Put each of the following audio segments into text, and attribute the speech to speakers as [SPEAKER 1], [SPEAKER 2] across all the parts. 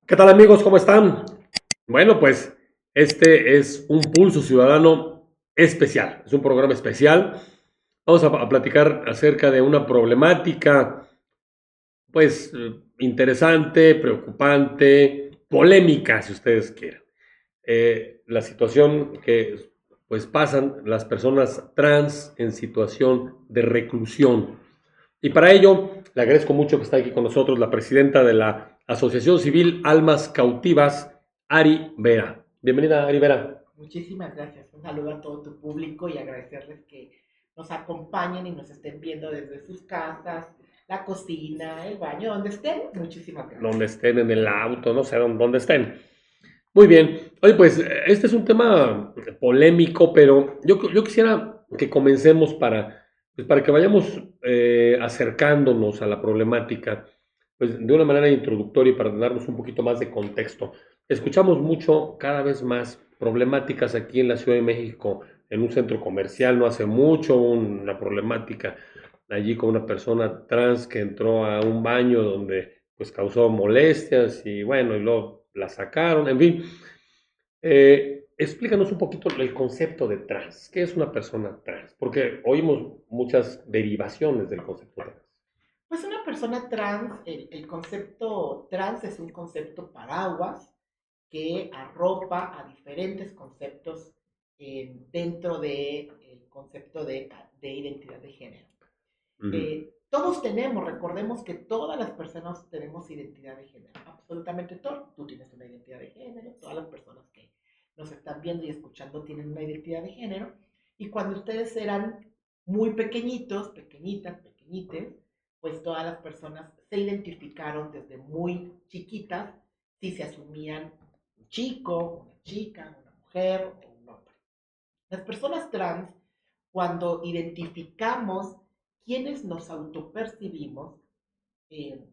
[SPEAKER 1] ¿Qué tal amigos? ¿Cómo están? Bueno, pues este es un Pulso Ciudadano especial, es un programa especial. Vamos a platicar acerca de una problemática, pues interesante, preocupante, polémica, si ustedes quieren. La situación que pues pasan las personas trans en situación de reclusión. Y para ello, le agradezco mucho que está aquí con nosotros la presidenta de la Asociación Civil Almas Cautivas, Ari Vera. Bienvenida, Ari Vera.
[SPEAKER 2] Muchísimas gracias. Un saludo a todo tu público y agradecerles que nos acompañen y nos estén viendo desde sus casas, la cocina, el baño, donde estén. Muchísimas gracias.
[SPEAKER 1] Donde estén, en el auto, no sé dónde estén. Muy bien. Oye, pues este es un tema polémico, pero yo quisiera que comencemos para que vayamos acercándonos a la problemática, pues de una manera introductoria y para darnos un poquito más de contexto. Escuchamos mucho, cada vez más, problemáticas aquí en la Ciudad de México, en un centro comercial, no hace mucho, una problemática allí con una persona trans que entró a un baño donde pues causó molestias y bueno, y luego la sacaron, en fin. Explícanos un poquito el concepto de trans. ¿Qué es una persona trans? Porque oímos muchas derivaciones del concepto trans.
[SPEAKER 2] Pues una persona trans, el concepto trans es un concepto paraguas que arropa a diferentes conceptos dentro del concepto de identidad de género.
[SPEAKER 1] Ujú.
[SPEAKER 2] Todos tenemos, recordemos que todas las personas tenemos identidad de género, absolutamente todos. Tú tienes una identidad de género, todas las personas que nos están viendo y escuchando tienen una identidad de género. Y cuando ustedes eran muy pequeñitos, pequeñitas, pequeñites, pues todas las personas se identificaron desde muy chiquitas si se asumían un chico, una chica, una mujer o un hombre. Las personas trans, cuando identificamos quienes nos autopercibimos,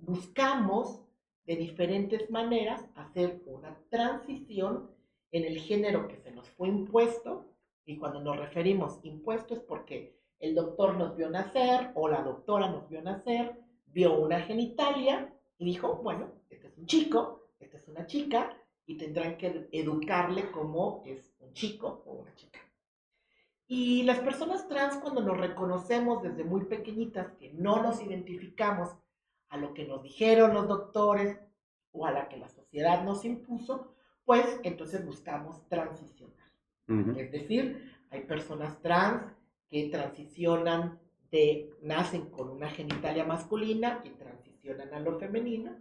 [SPEAKER 2] buscamos de diferentes maneras hacer una transición en el género que se nos fue impuesto, y cuando nos referimos impuesto es porque el doctor nos vio nacer o la doctora nos vio nacer, vio una genitalia y dijo, bueno, este es un chico, esta es una chica, y tendrán que educarle como es un chico o una chica. Y las personas trans, cuando nos reconocemos desde muy pequeñitas, que no nos identificamos a lo que nos dijeron los doctores o a la que la sociedad nos impuso, pues entonces buscamos transicionar.
[SPEAKER 1] Ujú.
[SPEAKER 2] Es decir, hay personas trans que transicionan nacen con una genitalia masculina y transicionan a lo femenino.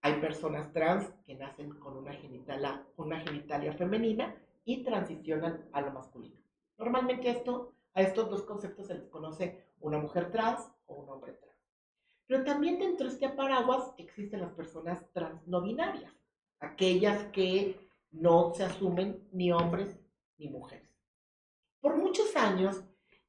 [SPEAKER 2] Hay personas trans que nacen con una genitalia femenina y transicionan a lo masculino. Normalmente a estos dos conceptos se les conoce una mujer trans o un hombre trans. Pero también dentro de este paraguas existen las personas trans no binarias, aquellas que no se asumen ni hombres ni mujeres. Por muchos años,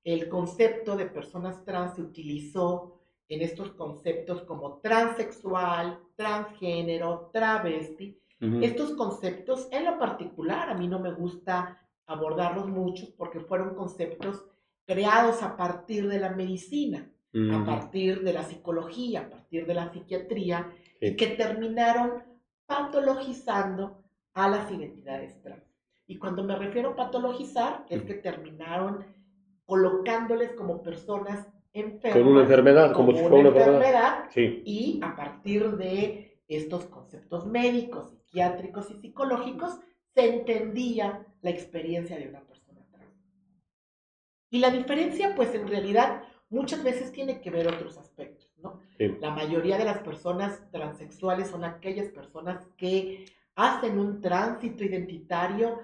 [SPEAKER 2] el concepto de personas trans se utilizó en estos conceptos como transexual, transgénero, travesti.
[SPEAKER 1] Ujú.
[SPEAKER 2] Estos conceptos, en lo particular, a mí no me gusta abordarlos mucho porque fueron conceptos creados a partir de la medicina, a
[SPEAKER 1] Ujú.
[SPEAKER 2] partir de la psicología, a partir de la psiquiatría, y
[SPEAKER 1] Sí.
[SPEAKER 2] que terminaron patologizando a las identidades trans. Y cuando me refiero a patologizar, es
[SPEAKER 1] Ujú.
[SPEAKER 2] que terminaron colocándoles como personas
[SPEAKER 1] Con una
[SPEAKER 2] enfermas,
[SPEAKER 1] enfermedad, como
[SPEAKER 2] como
[SPEAKER 1] si
[SPEAKER 2] una
[SPEAKER 1] fuera una enfermedad.
[SPEAKER 2] enfermedad,
[SPEAKER 1] Sí.
[SPEAKER 2] y a partir de estos conceptos médicos, psiquiátricos y psicológicos, se entendía la experiencia de una persona trans. Y la diferencia, pues en realidad, muchas veces tiene que ver otros aspectos, ¿no?
[SPEAKER 1] Sí.
[SPEAKER 2] La mayoría de las personas transexuales son aquellas personas que hacen un tránsito identitario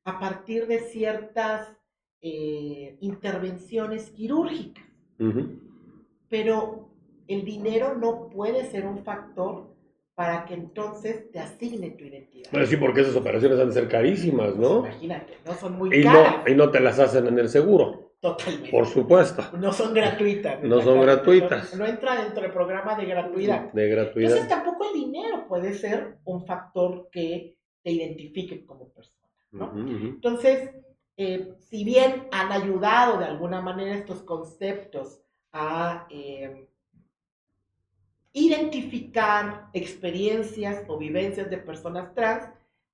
[SPEAKER 2] a partir de ciertas intervenciones quirúrgicas.
[SPEAKER 1] Ujú.
[SPEAKER 2] Pero el dinero no puede ser un factor para que entonces te asigne tu identidad.
[SPEAKER 1] Bueno, sí, porque esas operaciones han de ser carísimas,
[SPEAKER 2] Pues
[SPEAKER 1] ¿no?
[SPEAKER 2] imagínate, no son muy
[SPEAKER 1] Y no,
[SPEAKER 2] caras.
[SPEAKER 1] y no te las hacen en el seguro, por
[SPEAKER 2] Totalmente.
[SPEAKER 1] supuesto.
[SPEAKER 2] No son gratuitas,
[SPEAKER 1] No son
[SPEAKER 2] exactamente. No,
[SPEAKER 1] gratuitas,
[SPEAKER 2] no entra dentro del programa de gratuidad.
[SPEAKER 1] de
[SPEAKER 2] Entonces
[SPEAKER 1] gratuidad.
[SPEAKER 2] tampoco el dinero puede ser un factor que te identifique como persona,
[SPEAKER 1] Ujú,
[SPEAKER 2] ¿no?
[SPEAKER 1] ujú.
[SPEAKER 2] Entonces, si bien han ayudado de alguna manera estos conceptos a identificar experiencias o vivencias de personas trans.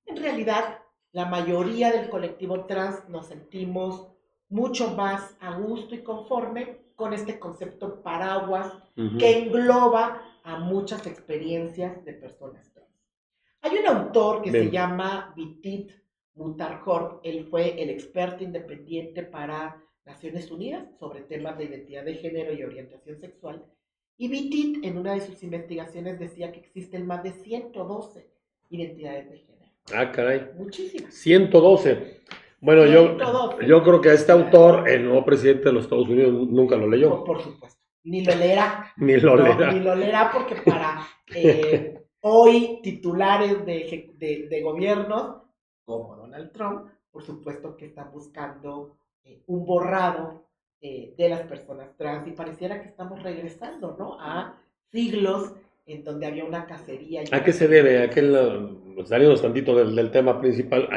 [SPEAKER 2] En realidad, la mayoría del colectivo trans nos sentimos mucho más a gusto y conforme con este concepto paraguas que engloba a muchas experiencias de personas trans. Hay un autor que se llama Vitit Mutarjorp. Él fue el experto independiente para Naciones Unidas sobre temas de identidad de género y orientación sexual. Y Vitit, en una de sus investigaciones, decía que existen más de 112 identidades de género.
[SPEAKER 1] Ah, caray.
[SPEAKER 2] Muchísimas.
[SPEAKER 1] 112. Bueno, 112. Yo creo que a este autor, el nuevo presidente de los Estados Unidos, nunca lo leyó.
[SPEAKER 2] Por supuesto. Ni lo leerá.
[SPEAKER 1] Ni lo leerá.
[SPEAKER 2] Ni lo leerá porque para hoy titulares de gobiernos como Donald Trump, por supuesto que están buscando un borrado de las personas trans, y pareciera que estamos regresando, ¿no?, a siglos en donde había una cacería.
[SPEAKER 1] ¿A qué se debe? Salimos tantito del tema principal.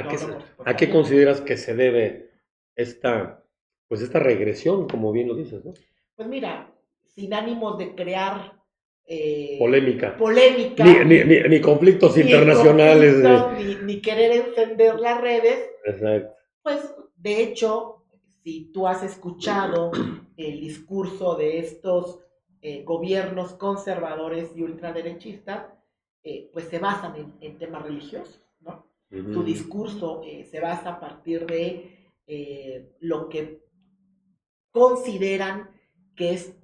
[SPEAKER 1] ¿A qué consideras que se debe esta regresión, como bien lo dices, ¿no?
[SPEAKER 2] Pues mira, sin ánimos de crear
[SPEAKER 1] polémica.
[SPEAKER 2] Ni
[SPEAKER 1] conflictos internacionales.
[SPEAKER 2] Ni querer encender las redes.
[SPEAKER 1] Exacto.
[SPEAKER 2] Pues, de hecho, si tú has escuchado el discurso de estos gobiernos conservadores y ultraderechistas, pues se basan en temas religiosos, ¿no? Uh-huh. Su discurso se basa a partir de lo que consideran que es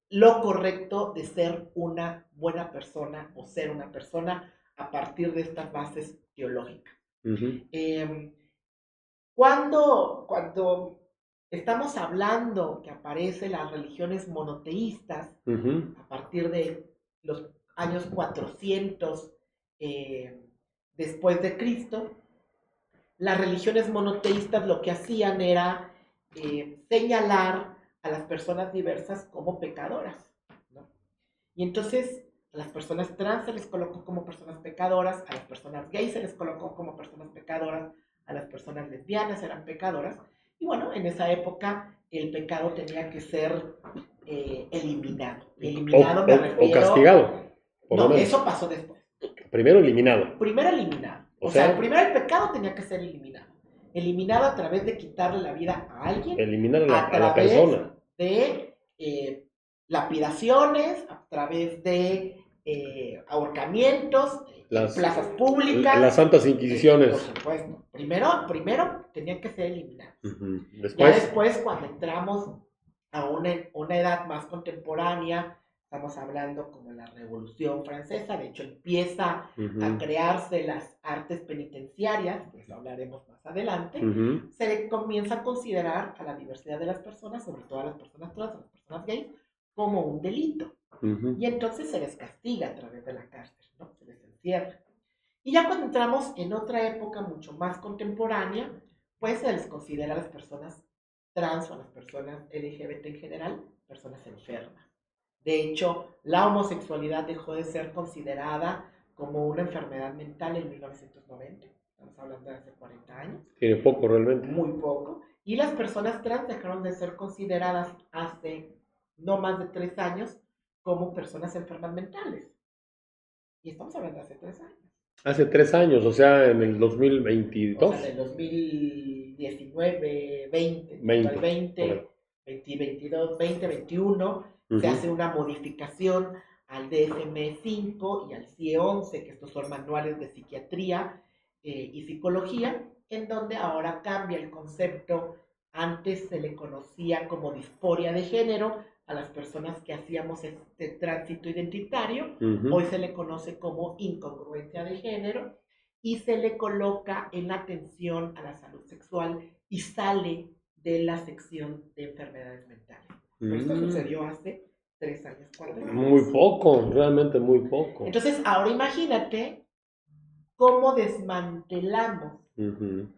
[SPEAKER 2] lo correcto de ser una buena persona o ser una persona a partir de estas bases teológicas. Uh-huh. Cuando estamos hablando que aparecen las religiones monoteístas, uh-huh, a partir de los años 400 después de Cristo, las religiones monoteístas lo que hacían era señalar a las personas diversas como pecadoras, ¿no? Y entonces a las personas trans se les colocó como personas pecadoras, a las personas gays se les colocó como personas pecadoras, a las personas lesbianas eran pecadoras, y bueno, en esa época el pecado tenía que ser eliminado. Eliminado me refiero...
[SPEAKER 1] O castigado.
[SPEAKER 2] No, eso pasó después.
[SPEAKER 1] Primero eliminado.
[SPEAKER 2] Primero eliminado. O sea, primero el pecado tenía que ser eliminado. Eliminado a través de quitarle la vida a alguien.
[SPEAKER 1] Eliminar a la persona.
[SPEAKER 2] De lapidaciones, a través de ahorcamientos, plazas públicas.
[SPEAKER 1] Las santas inquisiciones.
[SPEAKER 2] Por supuesto. Primero tenían que ser eliminados. Uh-huh.
[SPEAKER 1] Ya
[SPEAKER 2] después, cuando entramos a una edad más contemporánea, estamos hablando como la Revolución Francesa, de hecho empieza uh-huh a crearse las artes penitenciarias, pues lo hablaremos más adelante, uh-huh, se comienza a considerar a la diversidad de las personas, sobre todo a las personas trans, a las personas gays, como un delito. Uh-huh. Y entonces se les castiga a través de la cárcel, ¿no? Se les encierra. Y ya cuando entramos en otra época mucho más contemporánea, pues se les considera a las personas trans o a las personas LGBT en general, personas enfermas. De hecho, la homosexualidad dejó de ser considerada como una enfermedad mental en 1990. Estamos hablando de hace 40 años.
[SPEAKER 1] Tiene poco realmente.
[SPEAKER 2] Muy poco. Y las personas trans dejaron de ser consideradas hace no más de 3 años como personas enfermas mentales. Y estamos hablando de hace 3 años.
[SPEAKER 1] Hace 3 años, o sea, en el 2022.
[SPEAKER 2] O sea, en el 2019, 20, 2022, 2021... Uh-huh. Se hace una modificación al DSM-5 y al CIE-11, que estos son manuales de psiquiatría y psicología, en donde ahora cambia el concepto. Antes se le conocía como disforia de género a las personas que hacíamos este tránsito identitario, uh-huh, hoy se le conoce como incongruencia de género y se le coloca en atención a la salud sexual y sale de la sección de enfermedades mentales. Pero esto sucedió hace 3 años, 4 años.
[SPEAKER 1] Muy poco, realmente muy poco.
[SPEAKER 2] Entonces, ahora imagínate cómo desmantelamos uh-huh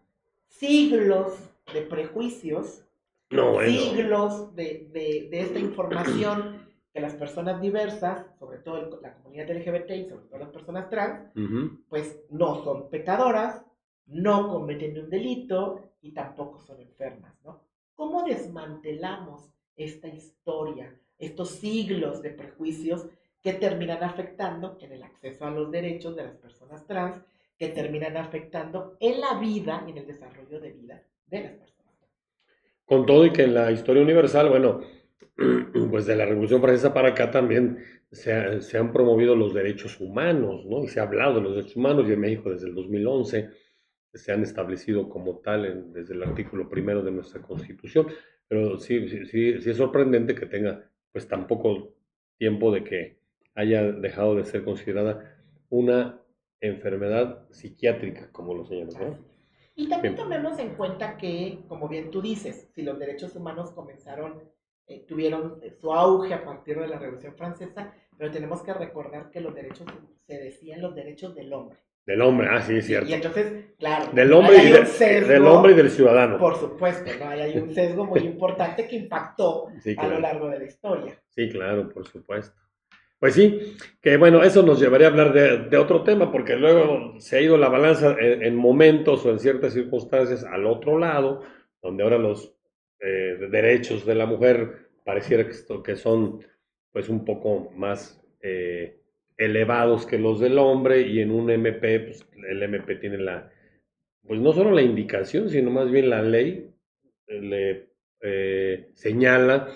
[SPEAKER 2] siglos de prejuicios, siglos de esta información que las personas diversas, sobre todo la comunidad LGBT y sobre todo las personas trans, uh-huh, pues no son pecadoras, no cometen un delito y tampoco son enfermas, ¿no? ¿Cómo desmantelamos esta historia, estos siglos de prejuicios que terminan afectando en el acceso a los derechos de las personas trans, que terminan afectando en la vida y en el desarrollo de vida de las personas trans.
[SPEAKER 1] Con todo y que en la historia universal, bueno, pues de la Revolución Francesa para acá también se han promovido los derechos humanos, ¿no? Y se ha hablado de los derechos humanos y en México desde el 2011 se han establecido como tal desde el artículo primero de nuestra Constitución. Pero sí es sorprendente que tenga pues tan poco tiempo de que haya dejado de ser considerada una enfermedad psiquiátrica, como lo señalas, ¿no?
[SPEAKER 2] Y también
[SPEAKER 1] Bien.
[SPEAKER 2] tomemos en cuenta que, como bien tú dices, si los derechos humanos tuvieron su auge a partir de la Revolución Francesa, pero tenemos que recordar que los derechos se decían los derechos del hombre.
[SPEAKER 1] Del hombre, sí, es
[SPEAKER 2] Sí,
[SPEAKER 1] cierto.
[SPEAKER 2] y entonces, claro,
[SPEAKER 1] Del hombre,
[SPEAKER 2] hay un sesgo,
[SPEAKER 1] del hombre y del ciudadano.
[SPEAKER 2] por supuesto, ¿no? Hay un sesgo muy importante que impactó
[SPEAKER 1] Sí,
[SPEAKER 2] a lo
[SPEAKER 1] claro.
[SPEAKER 2] largo de la historia.
[SPEAKER 1] Sí, claro, por supuesto. Pues sí, que bueno, eso nos llevaría a hablar de otro tema, porque luego se ha ido la balanza en momentos o en ciertas circunstancias al otro lado, donde ahora los derechos de la mujer pareciera que son pues un poco más elevados que los del hombre, y en un MP, pues el MP tiene pues no solo la indicación, sino más bien la ley le señala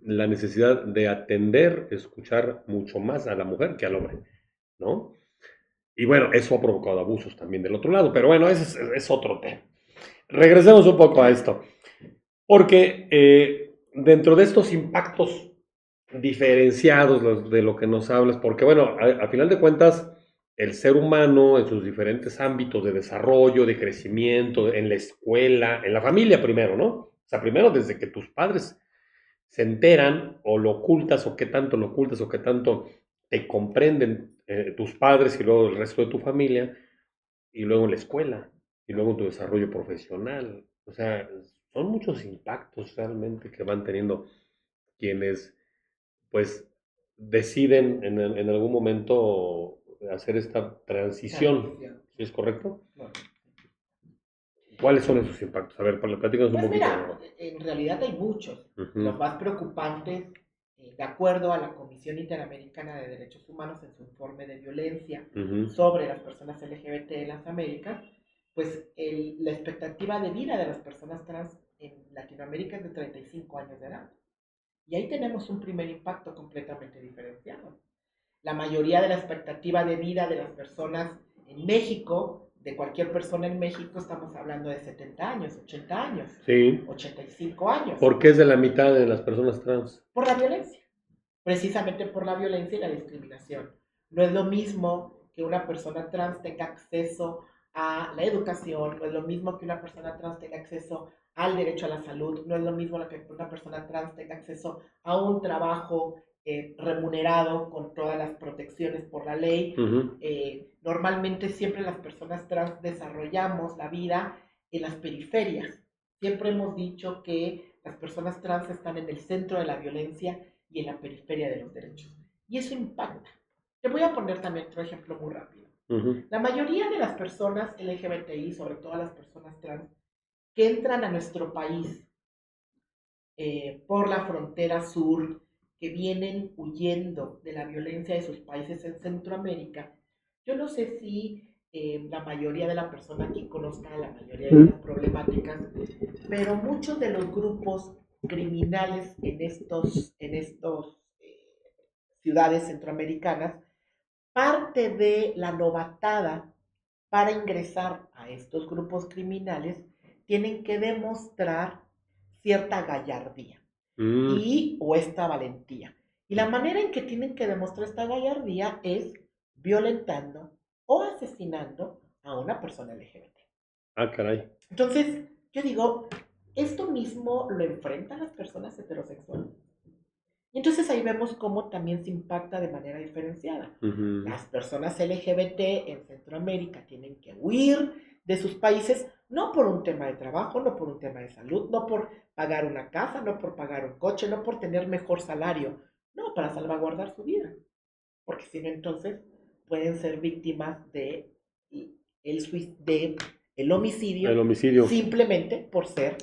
[SPEAKER 1] la necesidad de atender, escuchar mucho más a la mujer que al hombre, ¿no? Y bueno, eso ha provocado abusos también del otro lado, pero bueno, ese es otro tema. Regresemos un poco a esto, porque dentro de estos impactos diferenciados de lo que nos hablas, porque bueno, a final de cuentas, el ser humano en sus diferentes ámbitos de desarrollo, de crecimiento, en la escuela, en la familia primero, ¿no? O sea, primero desde que tus padres se enteran o lo ocultas o qué tanto lo ocultas o qué tanto te comprenden tus padres y luego el resto de tu familia, y luego en la escuela y luego en tu desarrollo profesional. O sea, son muchos impactos realmente que van teniendo quienes pues deciden en algún momento hacer esta transición. ¿Sí es correcto?
[SPEAKER 2] Bueno,
[SPEAKER 1] ¿Cuáles son esos impactos? A ver, platícanos un
[SPEAKER 2] pues
[SPEAKER 1] poquito.
[SPEAKER 2] mira, en realidad hay muchos. Los
[SPEAKER 1] Ujú,
[SPEAKER 2] más preocupantes, de acuerdo a la Comisión Interamericana de Derechos Humanos en su informe de violencia
[SPEAKER 1] ujú,
[SPEAKER 2] sobre las personas LGBT en las Américas, pues la expectativa de vida de las personas trans en Latinoamérica es de 35 años de edad. Y ahí tenemos un primer impacto completamente diferenciado. La mayoría de la expectativa de vida de las personas en México, de cualquier persona en México, estamos hablando de 70 años, 80 años,
[SPEAKER 1] sí.
[SPEAKER 2] 85 años,
[SPEAKER 1] ¿Por qué es de la mitad de las personas trans?
[SPEAKER 2] por la violencia, precisamente por la violencia y la discriminación. No es lo mismo que una persona trans tenga acceso a la educación, no es lo mismo que una persona trans tenga acceso al derecho a la salud, no es lo mismo que una persona trans tenga acceso a un trabajo remunerado con todas las protecciones por la ley.
[SPEAKER 1] Ujú.
[SPEAKER 2] Normalmente siempre las personas trans desarrollamos la vida en las periferias. Siempre hemos dicho que las personas trans están en el centro de la violencia y en la periferia de los derechos. Y eso impacta. Te voy a poner también otro ejemplo muy rápido.
[SPEAKER 1] Ujú.
[SPEAKER 2] La mayoría de las personas LGBTI, sobre todo las personas trans, que entran a nuestro país por la frontera sur, que vienen huyendo de la violencia de sus países en Centroamérica, yo no sé si la mayoría de la persona aquí conozca la mayoría de estas problemáticas, pero muchos de los grupos criminales en estos ciudades centroamericanas, parte de la novatada para ingresar a estos grupos criminales, tienen que demostrar cierta gallardía
[SPEAKER 1] Mm.
[SPEAKER 2] y o esta valentía. Y la manera en que tienen que demostrar esta gallardía es violentando o asesinando a una persona LGBT.
[SPEAKER 1] Ah, caray.
[SPEAKER 2] Entonces, yo digo, esto mismo lo enfrentan las personas heterosexuales. Y entonces ahí vemos cómo también se impacta de manera diferenciada.
[SPEAKER 1] Ujú.
[SPEAKER 2] Las personas LGBT en Centroamérica tienen que huir de sus países, no por un tema de trabajo, no por un tema de salud, no por pagar una casa, no por pagar un coche, no por tener mejor salario, no, para salvaguardar su vida. Porque si no, entonces pueden ser víctimas de el homicidio
[SPEAKER 1] El homicidio.
[SPEAKER 2] simplemente por ser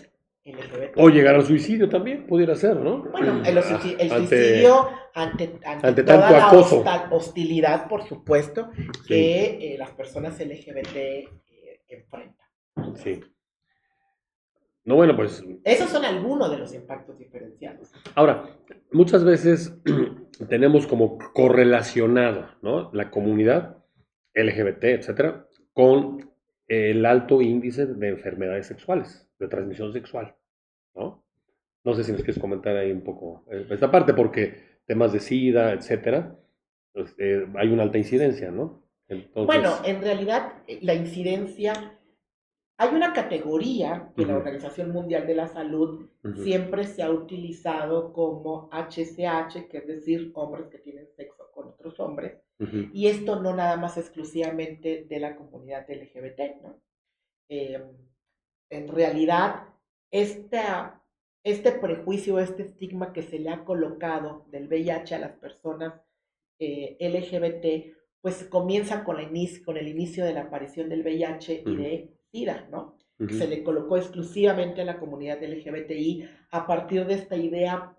[SPEAKER 2] LGBT.
[SPEAKER 1] O llegar al suicidio también, pudiera ser, ¿no?
[SPEAKER 2] Bueno, el suicidio ante
[SPEAKER 1] tanto
[SPEAKER 2] toda la
[SPEAKER 1] acoso.
[SPEAKER 2] hostilidad, por supuesto,
[SPEAKER 1] Sí,
[SPEAKER 2] que las personas LGBT enfrentan.
[SPEAKER 1] sí. No, bueno, pues
[SPEAKER 2] Esos son algunos de los impactos diferenciados.
[SPEAKER 1] ahora, muchas veces tenemos como correlacionado, ¿no? La comunidad LGBT, etcétera, con el alto índice de enfermedades sexuales, de transmisión sexual, ¿no? No sé si nos quieres comentar ahí un poco esta parte, porque temas de SIDA, etcétera, pues, hay una alta incidencia, ¿no?
[SPEAKER 2] Bueno,
[SPEAKER 1] Entonces,
[SPEAKER 2] en realidad la incidencia, hay una categoría que la
[SPEAKER 1] ujú,
[SPEAKER 2] Organización Mundial de la Salud
[SPEAKER 1] ujú,
[SPEAKER 2] siempre se ha utilizado como HCH, que es decir, hombres que tienen sexo con otros hombres,
[SPEAKER 1] ujú,
[SPEAKER 2] y esto no nada más exclusivamente de la comunidad LGBT, ¿no? Eh, en realidad, esta, este prejuicio, este estigma que se le ha colocado del VIH a las personas LGBT, pues comienza con el inicio de la aparición del VIH y
[SPEAKER 1] ujú,
[SPEAKER 2] de SIDA, ¿no? Que
[SPEAKER 1] ujú,
[SPEAKER 2] se le colocó exclusivamente a la comunidad LGBTI a partir de esta idea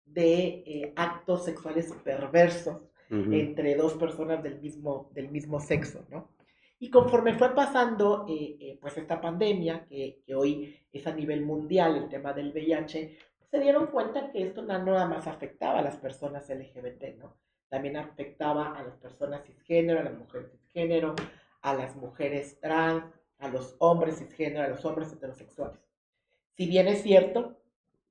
[SPEAKER 2] de actos sexuales perversos
[SPEAKER 1] ujú.
[SPEAKER 2] entre dos personas del mismo sexo, ¿no? Y conforme fue pasando pues esta pandemia, que hoy es a nivel mundial el tema del VIH, pues se dieron cuenta que esto no nada más afectaba a las personas LGBT, ¿no? También afectaba a las personas cisgénero, a las mujeres cisgénero, a las mujeres trans, a los hombres cisgénero, a los hombres heterosexuales. Si bien es cierto,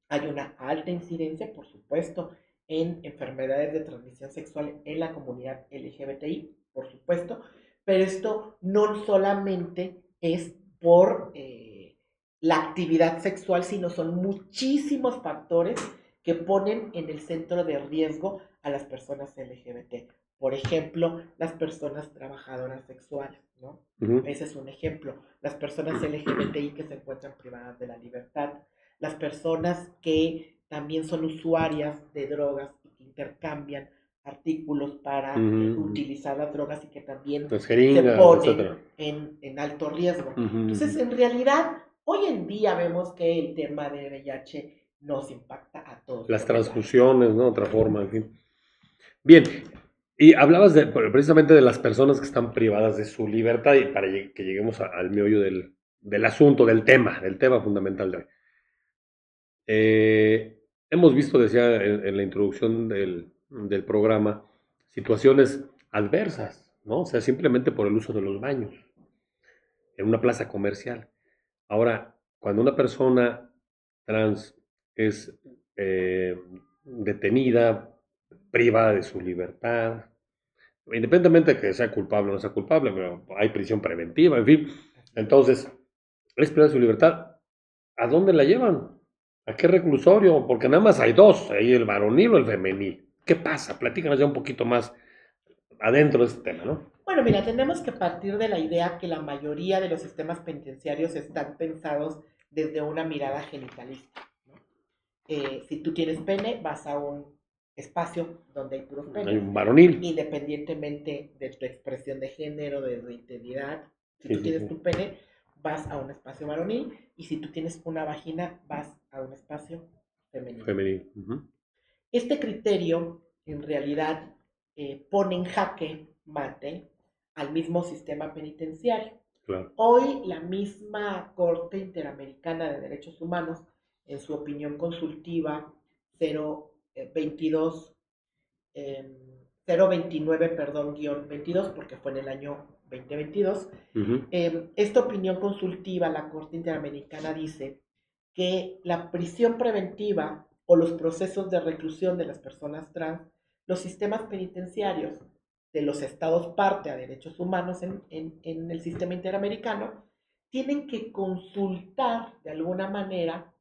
[SPEAKER 2] hay una alta incidencia, por supuesto, en enfermedades de transmisión sexual en la comunidad LGBTI, por supuesto, pero esto no solamente es por la actividad sexual, sino son muchísimos factores que ponen en el centro de riesgo a las personas LGBT. Por ejemplo, las personas trabajadoras sexuales, ¿no?
[SPEAKER 1] Ujú.
[SPEAKER 2] Ese es un ejemplo. Las personas LGBTI que se encuentran privadas de la libertad, las personas que también son usuarias de drogas y que intercambian artículos para
[SPEAKER 1] Ujú.
[SPEAKER 2] utilizar las drogas y que también
[SPEAKER 1] Las
[SPEAKER 2] se
[SPEAKER 1] jeringas,
[SPEAKER 2] ponen
[SPEAKER 1] etcétera.
[SPEAKER 2] en alto riesgo.
[SPEAKER 1] Ujú, ujú.
[SPEAKER 2] Entonces, en realidad, hoy en día vemos que el tema de VIH nos impacta a todos
[SPEAKER 1] Las
[SPEAKER 2] por igual.
[SPEAKER 1] transfusiones, ¿no? Otra forma, en fin. Bien, y hablabas precisamente de las personas que están privadas de su libertad y para que lleguemos al meollo del asunto, del tema fundamental de hoy. Hemos visto, decía en la introducción del programa, situaciones adversas, ¿no? O sea, simplemente por el uso de los baños en una plaza comercial. Ahora, cuando una persona trans es detenida, privada de su libertad, independientemente de que sea culpable o no sea culpable, pero hay prisión preventiva, en fin,
[SPEAKER 2] Así es.
[SPEAKER 1] entonces, es privada de su libertad, ¿a dónde la llevan? ¿A qué reclusorio? Porque nada más hay dos, hay el varonil o el femenil. ¿Qué pasa? Platícanos ya un poquito más adentro de este tema, ¿no?
[SPEAKER 2] Bueno, mira, tenemos que partir de la idea que la mayoría de los sistemas penitenciarios están pensados desde una mirada genitalista, ¿no? Si tú tienes pene, vas a un espacio donde hay puros
[SPEAKER 1] Hay
[SPEAKER 2] penes,
[SPEAKER 1] un varonil.
[SPEAKER 2] independientemente de tu expresión de género, de tu identidad. Si
[SPEAKER 1] Sí,
[SPEAKER 2] tú
[SPEAKER 1] sí,
[SPEAKER 2] tienes
[SPEAKER 1] sí.
[SPEAKER 2] tu pene, vas a un espacio varonil, y si tú tienes una vagina, vas a un espacio femenino.
[SPEAKER 1] Femenil. Ujú.
[SPEAKER 2] Este criterio, en realidad, pone en jaque mate al mismo sistema penitenciario.
[SPEAKER 1] Claro.
[SPEAKER 2] Hoy la misma Corte Interamericana de Derechos Humanos, en su opinión consultiva 022, 029, perdón, guión 22, porque fue en el año 2022,
[SPEAKER 1] Ujú.
[SPEAKER 2] esta opinión consultiva, la Corte Interamericana dice que la prisión preventiva o los procesos de reclusión de las personas trans, los sistemas penitenciarios de los estados parte a derechos humanos en el sistema interamericano, tienen que consultar de alguna manera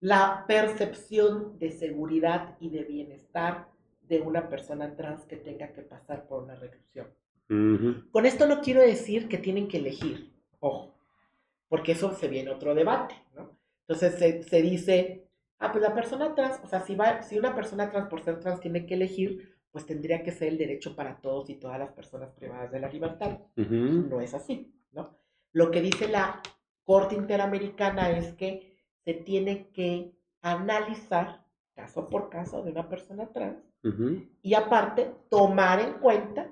[SPEAKER 2] la percepción de seguridad y de bienestar de una persona trans que tenga que pasar por una reclusión.
[SPEAKER 1] Ujú.
[SPEAKER 2] Con esto no quiero decir que tienen que elegir, ojo, porque eso se viene otro debate, ¿no? Entonces se dice, pues la persona trans, o sea, si una persona trans por ser trans tiene que elegir, pues tendría que ser el derecho para todos y todas las personas privadas de la libertad.
[SPEAKER 1] Ujú.
[SPEAKER 2] No es así, ¿no? Lo que dice la Corte Interamericana es que se tiene que analizar caso por caso de una persona trans y aparte tomar en cuenta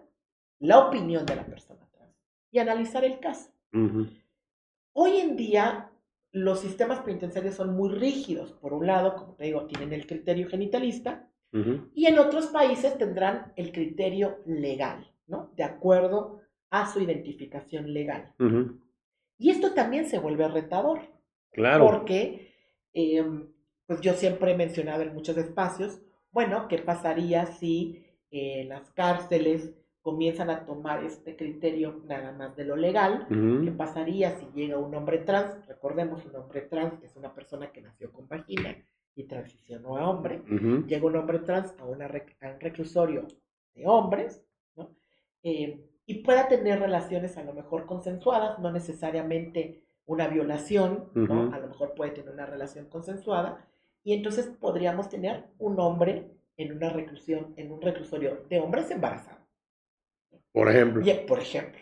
[SPEAKER 2] la opinión de la persona trans y analizar el caso. Hoy en día los sistemas penitenciarios son muy rígidos. Por un lado, como te digo, tienen el criterio genitalista y en otros países tendrán el criterio legal, ¿no? De acuerdo a su identificación legal. Y esto también se vuelve retador.
[SPEAKER 1] Claro.
[SPEAKER 2] Porque, pues yo siempre he mencionado en muchos espacios, bueno, ¿qué pasaría si las cárceles comienzan a tomar este criterio nada más de lo legal? ¿Qué pasaría si llega un hombre trans? Recordemos, un hombre trans es una persona que nació con vagina y transicionó a hombre. Llega un hombre trans a un reclusorio de hombres, ¿no? Y pueda tener relaciones a lo mejor consensuadas, no necesariamente una violación, ¿no? A lo mejor puede tener una relación consensuada, y entonces podríamos tener un hombre en una reclusión, en un reclusorio de hombres embarazados.
[SPEAKER 1] Por ejemplo.
[SPEAKER 2] Por ejemplo.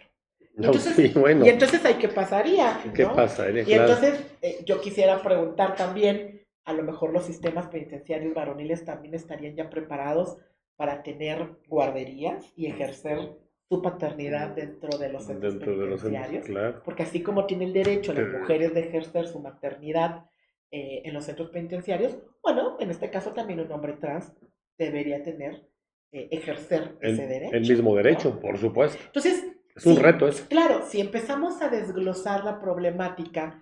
[SPEAKER 1] No, entonces, sí, bueno.
[SPEAKER 2] Y entonces ahí qué pasaría, ¿no?
[SPEAKER 1] ¿Qué pasaría?
[SPEAKER 2] Y entonces yo quisiera preguntar también, a lo mejor los sistemas penitenciarios varoniles también estarían ya preparados para tener guarderías y ejercer su paternidad dentro de los centros penitenciarios, claro. Porque así como tiene el derecho las mujeres de ejercer su maternidad en los centros penitenciarios, bueno, en este caso también un hombre trans debería tener, ejercer ese derecho.
[SPEAKER 1] El mismo derecho, ¿no? Por supuesto. Entonces, es un reto eso.
[SPEAKER 2] Claro, si empezamos a desglosar la problemática,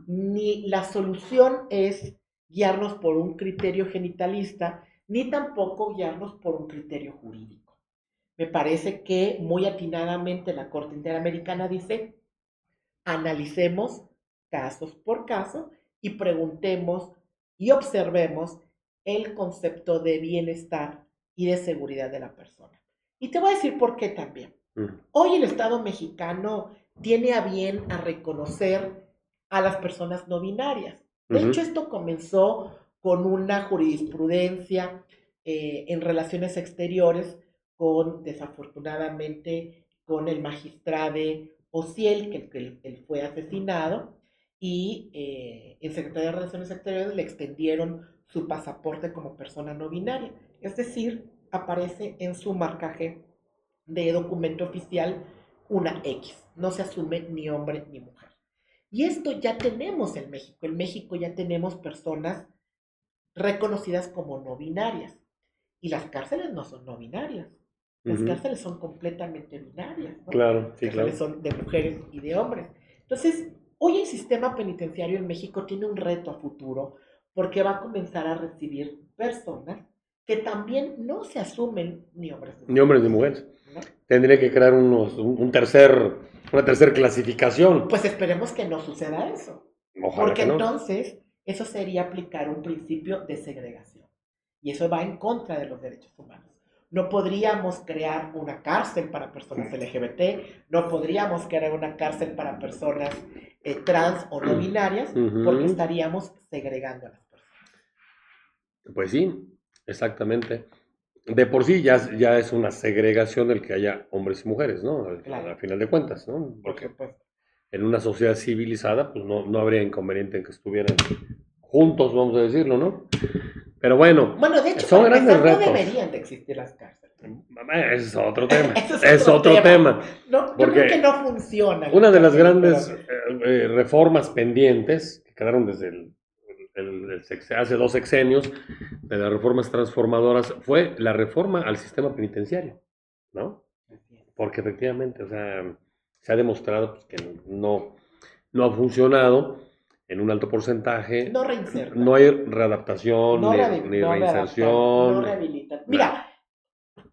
[SPEAKER 2] ni la solución es guiarnos por un criterio genitalista, ni tampoco guiarnos por un criterio jurídico. Me parece que muy atinadamente la Corte Interamericana dice, analicemos casos por caso y preguntemos y observemos el concepto de bienestar y de seguridad de la persona. Y te voy a decir por qué también. Hoy el Estado mexicano tiene a bien a reconocer a las personas no binarias. De hecho, esto comenzó con una jurisprudencia en relaciones exteriores desafortunadamente, con el magistrado Ociel, que él fue asesinado, y el secretario de Relaciones Exteriores le extendieron su pasaporte como persona no binaria. Es decir, aparece en su marcaje de documento oficial una X. No se asume ni hombre ni mujer. Y esto ya tenemos en México. En México ya tenemos personas reconocidas como no binarias. Y las cárceles no son no binarias. Las cárceles son completamente binarias, ¿no?
[SPEAKER 1] Claro, sí,
[SPEAKER 2] las cárceles son de mujeres y de hombres. Entonces, hoy el sistema penitenciario en México tiene un reto a futuro porque va a comenzar a recibir personas que también no se asumen ni hombres
[SPEAKER 1] ni mujeres. ¿No? Tendría que crear una tercer clasificación.
[SPEAKER 2] Pues esperemos que no suceda eso.
[SPEAKER 1] Ojalá
[SPEAKER 2] porque
[SPEAKER 1] que no.
[SPEAKER 2] Entonces eso sería aplicar un principio de segregación. Y eso va en contra de los derechos humanos. No podríamos crear una cárcel para personas LGBT, no podríamos crear una cárcel para personas trans o no binarias, porque estaríamos segregando a las personas.
[SPEAKER 1] Pues sí, exactamente. De por sí ya es una segregación el que haya hombres y mujeres, ¿no?
[SPEAKER 2] Claro.
[SPEAKER 1] Al final de cuentas, ¿no? Porque en una sociedad civilizada, pues no habría inconveniente en que estuvieran juntos, vamos a decirlo, ¿no? Pero bueno,
[SPEAKER 2] de hecho,
[SPEAKER 1] son grandes retos.
[SPEAKER 2] No deberían de existir las cárceles.
[SPEAKER 1] Ese es otro tema. es otro tema.
[SPEAKER 2] No, yo creo que no funciona.
[SPEAKER 1] Una de las grandes reformas pendientes que quedaron desde hace 2 sexenios de las reformas transformadoras fue la reforma al sistema penitenciario, ¿no? Porque efectivamente, o sea, se ha demostrado pues, que no ha funcionado en un alto porcentaje.
[SPEAKER 2] No reinserta.
[SPEAKER 1] No hay readaptación, ni reinserción.
[SPEAKER 2] No rehabilita. Mira,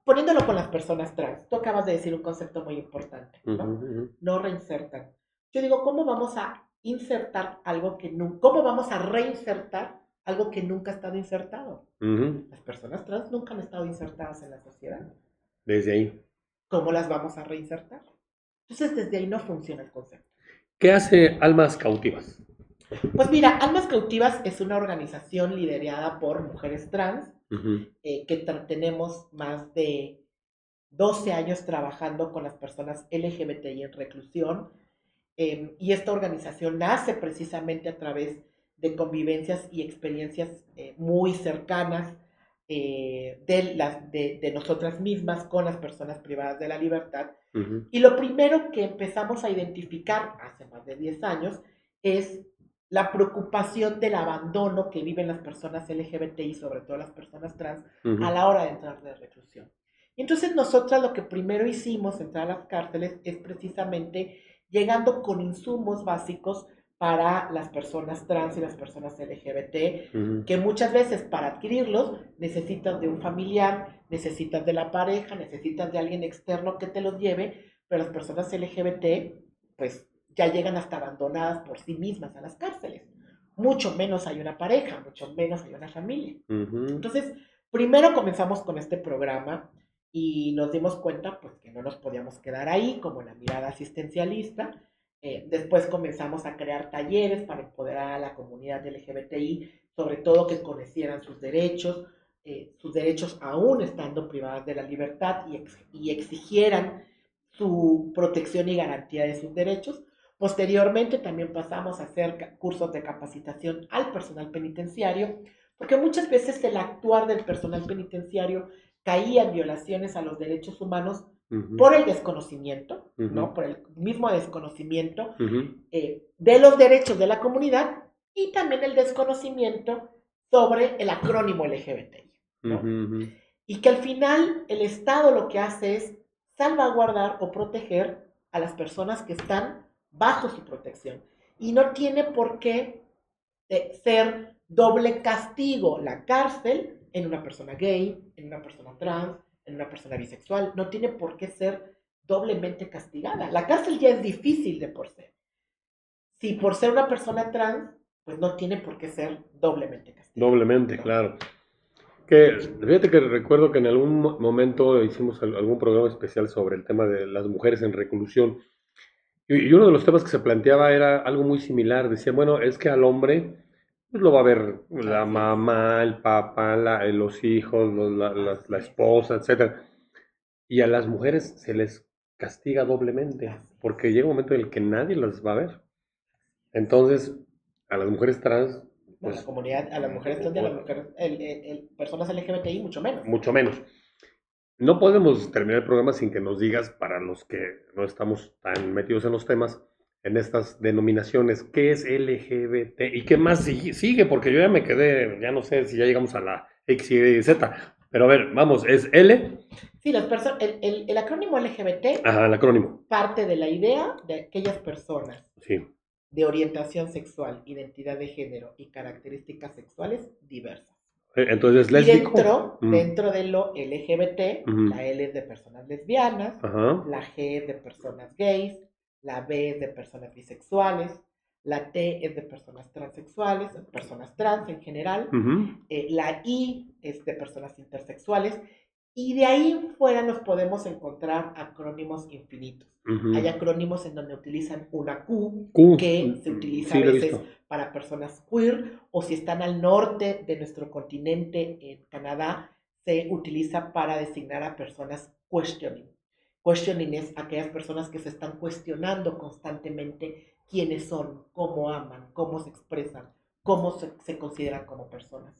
[SPEAKER 2] poniéndolo con las personas trans, tú acabas de decir un concepto muy importante, ¿no? No reinsertan. Yo digo, ¿cómo vamos a insertar algo que nunca, cómo vamos a reinsertar algo que nunca ha estado insertado? Las personas trans nunca han estado insertadas en la sociedad.
[SPEAKER 1] Desde ahí.
[SPEAKER 2] ¿Cómo las vamos a reinsertar? Entonces, desde ahí no funciona el concepto.
[SPEAKER 1] ¿Qué hace Almas Cautivas?
[SPEAKER 2] Pues mira, Almas Cautivas es una organización liderada por mujeres trans, que tenemos más de 12 años trabajando con las personas LGBTI en reclusión, y esta organización nace precisamente a través de convivencias y experiencias muy cercanas de nosotras mismas con las personas privadas de la libertad.
[SPEAKER 1] Ujú.
[SPEAKER 2] Y lo primero que empezamos a identificar hace más de 10 años es la preocupación del abandono que viven las personas LGBTI, sobre todo las personas trans, a
[SPEAKER 1] Ujú.
[SPEAKER 2] la hora de entrar de reclusión. Y entonces nosotras lo que primero hicimos entrar a las cárceles es precisamente llegando con insumos básicos para las personas trans y las personas LGBT,
[SPEAKER 1] Ujú.
[SPEAKER 2] que muchas veces para adquirirlos necesitas de un familiar, necesitas de la pareja, necesitas de alguien externo que te los lleve, pero las personas LGBT pues ya llegan hasta abandonadas por sí mismas a las cárceles. Mucho menos hay una pareja, mucho menos hay una familia.
[SPEAKER 1] Ujú.
[SPEAKER 2] Entonces, primero comenzamos con este programa y nos dimos cuenta pues que no nos podíamos quedar ahí como la mirada asistencialista. Después comenzamos a crear talleres para empoderar a la comunidad LGBTI, sobre todo que conocieran sus derechos aún estando privadas de la libertad y exigieran su protección y garantía de sus derechos. Posteriormente también pasamos a hacer cursos de capacitación al personal penitenciario, porque muchas veces el actuar del personal penitenciario caía en violaciones a los derechos humanos
[SPEAKER 1] Ujú.
[SPEAKER 2] por el desconocimiento, ¿no?
[SPEAKER 1] Ujú.
[SPEAKER 2] Por el mismo desconocimiento
[SPEAKER 1] Ujú.
[SPEAKER 2] de los derechos de la comunidad y también el desconocimiento sobre el acrónimo LGBTI,
[SPEAKER 1] Ujú.
[SPEAKER 2] ¿no?
[SPEAKER 1] Ujú.
[SPEAKER 2] Y que al final el Estado lo que hace es salvaguardar o proteger a las personas que están bajo su protección. Y no tiene por qué ser doble castigo la cárcel en una persona gay, en una persona trans, en una persona bisexual. No tiene por qué ser doblemente castigada. La cárcel ya es difícil de por sí. Si por ser una persona trans, pues no tiene por qué ser doblemente castigada,
[SPEAKER 1] Doblemente,
[SPEAKER 2] ¿no?
[SPEAKER 1] claro. Que fíjate que recuerdo que en algún momento hicimos algún programa especial sobre el tema de las mujeres en reclusión. Y uno de los temas que se planteaba era algo muy similar. Decía, bueno, es que al hombre pues lo va a ver la
[SPEAKER 2] Así es,
[SPEAKER 1] mamá, el papá, los hijos, la
[SPEAKER 2] así es,
[SPEAKER 1] esposa, etcétera. Y a las mujeres se les castiga doblemente,
[SPEAKER 2] así es.
[SPEAKER 1] porque llega un momento en el que nadie las va a ver. Entonces, a las mujeres trans,
[SPEAKER 2] No, la
[SPEAKER 1] pues,
[SPEAKER 2] comunidad, a las mujeres trans y a las mujeres, personas LGBTI mucho menos.
[SPEAKER 1] mucho menos. No podemos terminar el programa sin que nos digas, para los que no estamos tan metidos en los temas, en estas denominaciones, ¿qué es LGBT y qué más sigue? Porque yo ya me quedé, ya no sé si ya llegamos a la X, Y, Z. Pero a ver, vamos, es L,
[SPEAKER 2] Sí, el acrónimo LGBT
[SPEAKER 1] ajá, el acrónimo.
[SPEAKER 2] parte de la idea de aquellas personas
[SPEAKER 1] Sí.
[SPEAKER 2] de orientación sexual, identidad de género y características sexuales diversas.
[SPEAKER 1] Entonces,
[SPEAKER 2] Y
[SPEAKER 1] lésbico.
[SPEAKER 2] dentro de lo LGBT,
[SPEAKER 1] Ujú.
[SPEAKER 2] la L es de personas lesbianas,
[SPEAKER 1] Ajá.
[SPEAKER 2] la G es de personas gays, la B es de personas bisexuales, la T es de personas transexuales, personas trans en general,
[SPEAKER 1] Ujú.
[SPEAKER 2] la I es de personas intersexuales, y de ahí en fuera nos podemos encontrar acrónimos infinitos. Hay
[SPEAKER 1] Ujú.
[SPEAKER 2] acrónimos en donde utilizan una Q, que se
[SPEAKER 1] Q,
[SPEAKER 2] utiliza a
[SPEAKER 1] sí, lo he
[SPEAKER 2] veces
[SPEAKER 1] visto.
[SPEAKER 2] para personas queer, o si están al norte de nuestro continente, en Canadá, se utiliza para designar a personas questioning. Questioning es aquellas personas que se están cuestionando constantemente quiénes son, cómo aman, cómo se expresan, cómo se consideran como personas.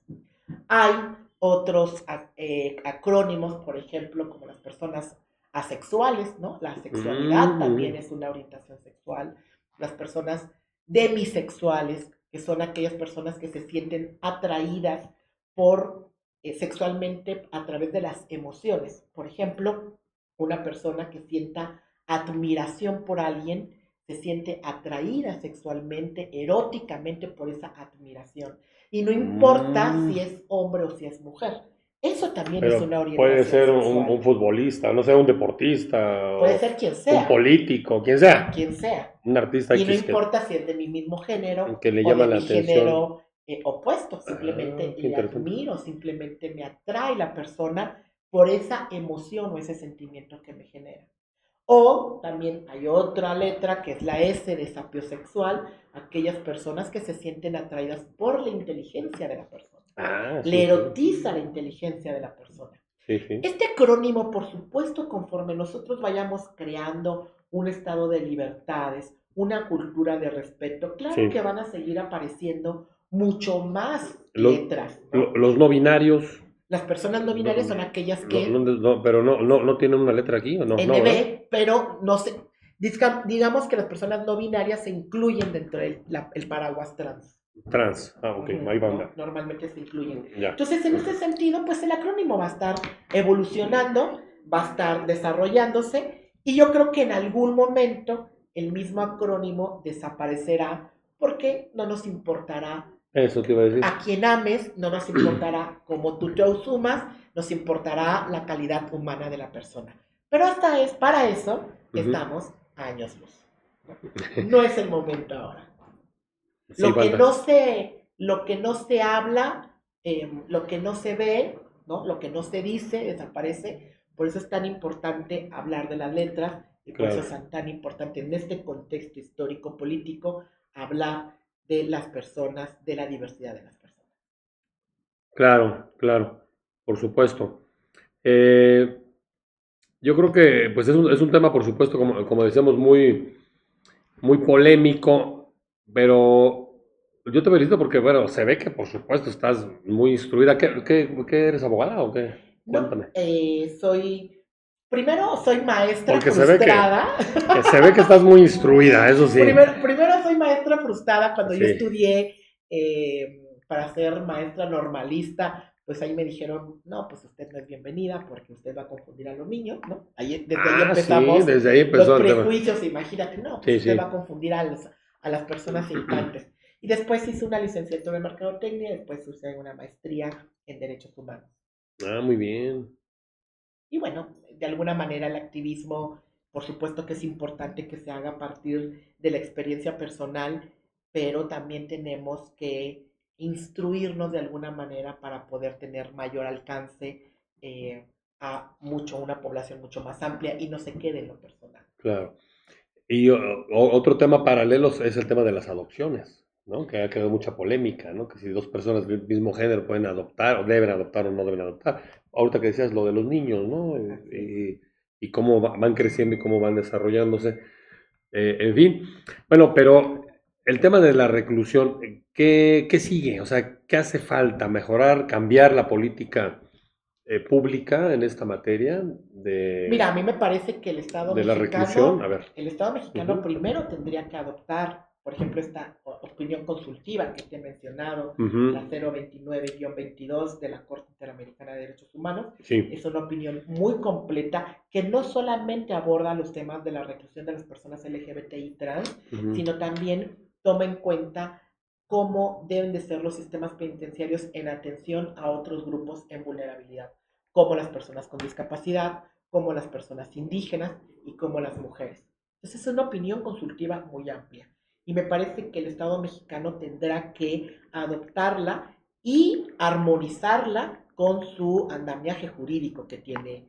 [SPEAKER 2] Hay otros acrónimos, por ejemplo, como las personas asexuales, ¿no? La sexualidad también
[SPEAKER 1] Mm.
[SPEAKER 2] es una orientación sexual. Las personas demisexuales, que son aquellas personas que se sienten atraídas por sexualmente a través de las emociones. Por ejemplo, una persona que sienta admiración por alguien se siente atraída sexualmente, eróticamente por esa admiración. Y no importa
[SPEAKER 1] Mm.
[SPEAKER 2] si es hombre o si es mujer. Eso también es una
[SPEAKER 1] Pero puede
[SPEAKER 2] orientación
[SPEAKER 1] ser un
[SPEAKER 2] sexual.
[SPEAKER 1] futbolista, no sé, un deportista
[SPEAKER 2] Puede
[SPEAKER 1] o
[SPEAKER 2] ser quien
[SPEAKER 1] un
[SPEAKER 2] sea,
[SPEAKER 1] político, quien sea,
[SPEAKER 2] quien sea.
[SPEAKER 1] un artista
[SPEAKER 2] Y no
[SPEAKER 1] X
[SPEAKER 2] importa si es de mi mismo género
[SPEAKER 1] que le
[SPEAKER 2] o
[SPEAKER 1] llama
[SPEAKER 2] de
[SPEAKER 1] la
[SPEAKER 2] mi
[SPEAKER 1] atención.
[SPEAKER 2] género opuesto.
[SPEAKER 1] Ah,
[SPEAKER 2] Simplemente
[SPEAKER 1] qué
[SPEAKER 2] le
[SPEAKER 1] interesante.
[SPEAKER 2] admiro, simplemente me atrae la persona por esa emoción o ese sentimiento que me genera. O también hay otra letra que es la S de sapiosexual, aquellas personas que se sienten atraídas por la inteligencia de la persona.
[SPEAKER 1] Ah,
[SPEAKER 2] Le
[SPEAKER 1] sí, sí,
[SPEAKER 2] erotiza la inteligencia de la persona.
[SPEAKER 1] sí, sí.
[SPEAKER 2] Este acrónimo, por supuesto, conforme nosotros vayamos creando un estado de libertades, una cultura de respeto, claro
[SPEAKER 1] Sí.
[SPEAKER 2] que van a seguir apareciendo mucho más
[SPEAKER 1] Los,
[SPEAKER 2] letras, ¿no?
[SPEAKER 1] los no binarios,
[SPEAKER 2] Las personas no binarias son aquellas que
[SPEAKER 1] pero no tienen una letra aquí, ¿o no? No, ¿verdad?
[SPEAKER 2] NB, pero no se, digamos que las personas no binarias se incluyen dentro del el paraguas trans.
[SPEAKER 1] Trans. Ah, ok, ahí va a
[SPEAKER 2] ¿No?
[SPEAKER 1] andar.
[SPEAKER 2] Normalmente se incluyen.
[SPEAKER 1] Ya.
[SPEAKER 2] Entonces, en ese sentido, pues el acrónimo va a estar evolucionando, va a estar desarrollándose, y yo creo que en algún momento el mismo acrónimo desaparecerá porque no nos importará
[SPEAKER 1] Eso te iba a decir.
[SPEAKER 2] a quien ames, no nos importará cómo tú te asumas, nos importará la calidad humana de la persona. Pero para eso estamos a años luz. No es el momento ahora.
[SPEAKER 1] Sí, falta.
[SPEAKER 2] Lo que no se habla, lo que no se ve, ¿no? Lo que no se dice, desaparece. Por eso es tan importante hablar de las letras y por eso
[SPEAKER 1] Claro,
[SPEAKER 2] es tan importante en este contexto histórico-político hablar de las personas, de la diversidad de las personas.
[SPEAKER 1] claro, por supuesto. Eh, yo creo que pues es un tema, por supuesto, como decíamos, muy polémico, pero yo te felicito porque, bueno, se ve que por supuesto estás muy instruida. ¿Qué eres abogada o qué?
[SPEAKER 2] No,
[SPEAKER 1] Cuéntame.
[SPEAKER 2] primero soy maestra
[SPEAKER 1] Porque
[SPEAKER 2] frustrada.
[SPEAKER 1] se ve que estás muy instruida, eso sí.
[SPEAKER 2] Primero soy maestra frustrada. Cuando yo
[SPEAKER 1] Sí,
[SPEAKER 2] estudié para ser maestra normalista, pues ahí me dijeron, no, pues usted no es bienvenida porque usted va a confundir a los niños, ¿no? Desde ahí
[SPEAKER 1] sí,
[SPEAKER 2] empezamos
[SPEAKER 1] desde ahí
[SPEAKER 2] los
[SPEAKER 1] empezó el tema.
[SPEAKER 2] prejuicios, imagínate, no, pues
[SPEAKER 1] Sí,
[SPEAKER 2] usted va a
[SPEAKER 1] sí.
[SPEAKER 2] confundir a las personas infantes. Y después hice una licenciatura en mercadotecnia, después hice una maestría en derechos humanos.
[SPEAKER 1] Ah, muy bien.
[SPEAKER 2] Y bueno, de alguna manera el activismo, por supuesto que es importante que se haga a partir de la experiencia personal, pero también tenemos que instruirnos de alguna manera para poder tener mayor alcance a una población mucho más amplia y no se quede en lo personal.
[SPEAKER 1] Claro. Y otro tema paralelo es el tema de las adopciones, ¿no? Que ha quedado mucha polémica, ¿no? Que si dos personas del mismo género pueden adoptar, o deben adoptar o no deben adoptar. Ahorita que decías lo de los niños, ¿no?
[SPEAKER 2] Así es.
[SPEAKER 1] Y cómo van creciendo y cómo van desarrollándose. En fin, bueno, pero el tema de la reclusión, ¿qué sigue? O sea, ¿qué hace falta? ¿Mejorar, cambiar la política pública en esta materia
[SPEAKER 2] Mira, a mí me parece que
[SPEAKER 1] de la reclusión? A ver.
[SPEAKER 2] El Estado mexicano
[SPEAKER 1] Ujú,
[SPEAKER 2] primero tendría que adoptar, por ejemplo, esta opinión consultiva que te he mencionado, la
[SPEAKER 1] ujú,
[SPEAKER 2] 029-22 de la Corte Interamericana de Derechos Humanos.
[SPEAKER 1] sí.
[SPEAKER 2] Es una opinión muy completa que no solamente aborda los temas de la reclusión de las personas LGBTI trans,
[SPEAKER 1] Ujú.
[SPEAKER 2] sino también toma en cuenta cómo deben de ser los sistemas penitenciarios en atención a otros grupos en vulnerabilidad, como las personas con discapacidad, como las personas indígenas y como las mujeres. Entonces es una opinión consultiva muy amplia y me parece que el Estado mexicano tendrá que adoptarla y armonizarla con su andamiaje jurídico que tiene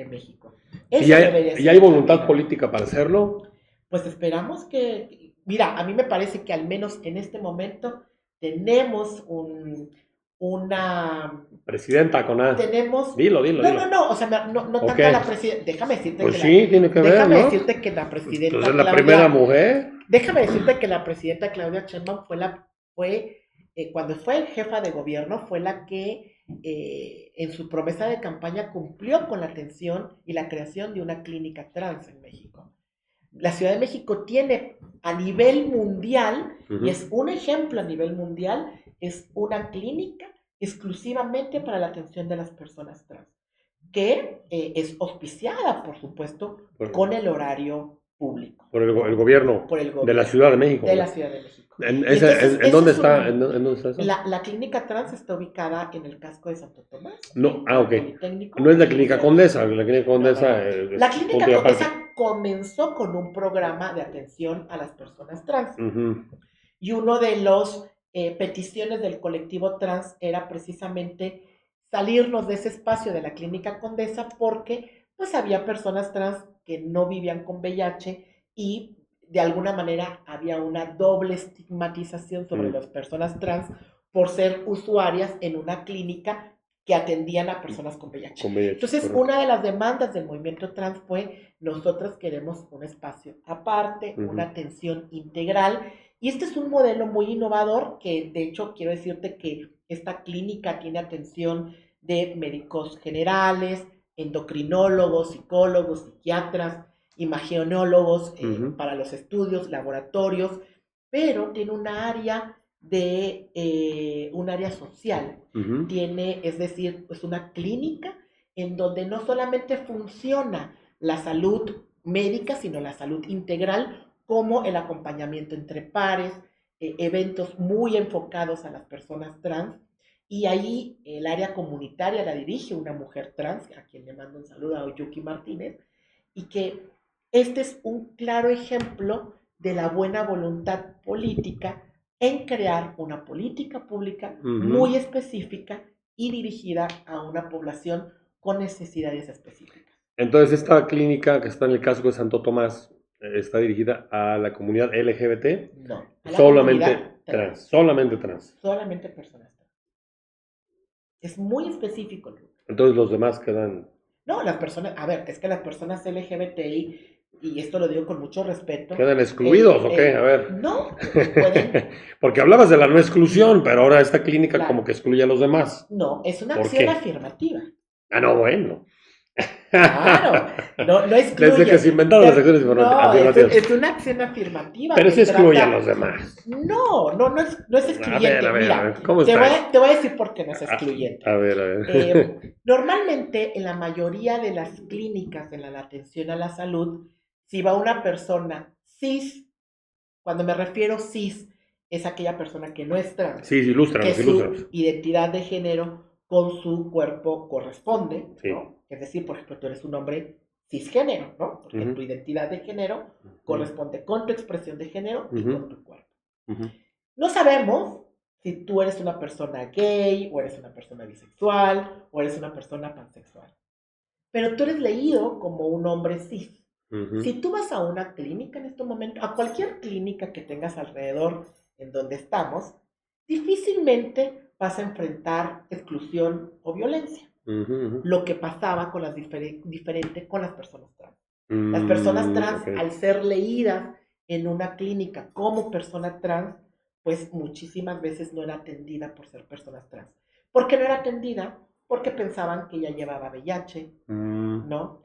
[SPEAKER 2] México. Ese debería
[SPEAKER 1] Y
[SPEAKER 2] ser
[SPEAKER 1] hay
[SPEAKER 2] el
[SPEAKER 1] voluntad
[SPEAKER 2] camino.
[SPEAKER 1] política para hacerlo?
[SPEAKER 2] Pues esperamos mira, a mí me parece que al menos en este momento tenemos una
[SPEAKER 1] Presidenta con A.
[SPEAKER 2] tenemos,
[SPEAKER 1] Dilo.
[SPEAKER 2] o sea, no
[SPEAKER 1] ¿O
[SPEAKER 2] tanto a la
[SPEAKER 1] qué?
[SPEAKER 2] presidenta,
[SPEAKER 1] Pues sí, tiene que ver,
[SPEAKER 2] déjame
[SPEAKER 1] ¿no?
[SPEAKER 2] decirte que la
[SPEAKER 1] Pues es
[SPEAKER 2] presidenta
[SPEAKER 1] la primera
[SPEAKER 2] Claudia,
[SPEAKER 1] mujer.
[SPEAKER 2] déjame decirte que la presidenta Claudia Sheinbaum cuando fue jefa de gobierno, fue la que en su promesa de campaña cumplió con la atención y la creación de una clínica trans en México. La Ciudad de México tiene a nivel mundial, y
[SPEAKER 1] Ujú.
[SPEAKER 2] es un ejemplo a nivel mundial, es una clínica exclusivamente para la atención de las personas trans, que es auspiciada, por supuesto,
[SPEAKER 1] Por,
[SPEAKER 2] con el horario público,
[SPEAKER 1] por el
[SPEAKER 2] ¿no?
[SPEAKER 1] gobierno
[SPEAKER 2] Por el
[SPEAKER 1] de la
[SPEAKER 2] gobierno
[SPEAKER 1] Ciudad de México.
[SPEAKER 2] de la Ciudad de México.
[SPEAKER 1] ¿En,
[SPEAKER 2] Y entonces,
[SPEAKER 1] en
[SPEAKER 2] ese
[SPEAKER 1] dónde
[SPEAKER 2] es
[SPEAKER 1] está?
[SPEAKER 2] un...
[SPEAKER 1] En dónde está eso?
[SPEAKER 2] La clínica trans está ubicada en el casco de Santo Tomás,
[SPEAKER 1] No,
[SPEAKER 2] en el
[SPEAKER 1] ok.
[SPEAKER 2] Politécnico,
[SPEAKER 1] No es la
[SPEAKER 2] aquí en la
[SPEAKER 1] clínica
[SPEAKER 2] Ciudad de
[SPEAKER 1] Condesa.
[SPEAKER 2] México.
[SPEAKER 1] La clínica
[SPEAKER 2] No.
[SPEAKER 1] Condesa
[SPEAKER 2] La
[SPEAKER 1] es punto
[SPEAKER 2] clínica
[SPEAKER 1] y aparte.
[SPEAKER 2] Condesa comenzó con un programa de atención a las personas trans.
[SPEAKER 1] Ujú.
[SPEAKER 2] Y uno de los peticiones del colectivo trans era precisamente salirnos de ese espacio de la clínica Condesa porque pues había personas trans que no vivían con VIH y de alguna manera había una doble estigmatización sobre
[SPEAKER 1] Mm.
[SPEAKER 2] las personas trans por ser usuarias en una clínica que atendían a personas con VIH.
[SPEAKER 1] Con VIH,
[SPEAKER 2] Entonces,
[SPEAKER 1] correcto.
[SPEAKER 2] una de las demandas del movimiento trans fue, nosotros queremos un espacio aparte, una atención integral, y este es un modelo muy innovador que, de hecho, quiero decirte que esta clínica tiene atención de médicos generales, endocrinólogos, psicólogos, psiquiatras, imagenólogos para los estudios, laboratorios, pero tiene un área social. Tiene, es decir, pues una clínica en donde no solamente funciona la salud médica, sino la salud integral, como el acompañamiento entre pares, eventos muy enfocados a las personas trans, y ahí el área comunitaria la dirige una mujer trans, a quien le mando un saludo, a Oyuki Martínez, y que este es un claro ejemplo de la buena voluntad política en crear una política pública muy específica y dirigida a una población con necesidades específicas.
[SPEAKER 1] Entonces, esta clínica que está en el casco de Santo Tomás está dirigida a la comunidad LGBT.
[SPEAKER 2] No, a la
[SPEAKER 1] solamente trans. Solamente trans.
[SPEAKER 2] Solamente personas trans. Es muy específico.
[SPEAKER 1] Entonces los demás quedan...
[SPEAKER 2] No, las personas, a ver, es que las personas LGBTI, y esto lo digo con mucho respeto...
[SPEAKER 1] ¿Quedan excluidos o qué? A ver.
[SPEAKER 2] No, pueden...
[SPEAKER 1] Porque hablabas de la no exclusión, pero ahora esta clínica como que excluye a los demás.
[SPEAKER 2] No, es una acción afirmativa.
[SPEAKER 1] Ah, no, bueno.
[SPEAKER 2] Claro, no excluye.
[SPEAKER 1] Desde que se inventaron las acciones afirmativas.
[SPEAKER 2] Es una acción afirmativa.
[SPEAKER 1] Pero se excluye a los demás.
[SPEAKER 2] No es excluyente.
[SPEAKER 1] A ver,
[SPEAKER 2] Mira,
[SPEAKER 1] ¿cómo
[SPEAKER 2] te voy a decir por qué no es excluyente.
[SPEAKER 1] A ver.
[SPEAKER 2] Normalmente, en la mayoría de las clínicas en la atención a la salud, si va una persona cis, cuando me refiero cis, es aquella persona que no es trans,
[SPEAKER 1] sí, ilústranos,
[SPEAKER 2] que su identidad de género con su cuerpo corresponde, sí. ¿No? Es decir, por ejemplo, tú eres un hombre cisgénero, ¿no? Porque tu identidad de género corresponde con tu expresión de género y con tu cuerpo. No sabemos si tú eres una persona gay, o eres una persona bisexual, o eres una persona pansexual. Pero tú eres leído como un hombre cis. Si tú vas a una clínica en este momento, a cualquier clínica que tengas alrededor en donde estamos, difícilmente vas a enfrentar exclusión o violencia. Lo que pasaba con las diferente con las personas trans. Las personas trans, al ser leídas en una clínica como persona trans, pues muchísimas veces no era atendida por ser personas trans. ¿Por qué no era atendida? Porque pensaban que ella llevaba VIH, ¿no?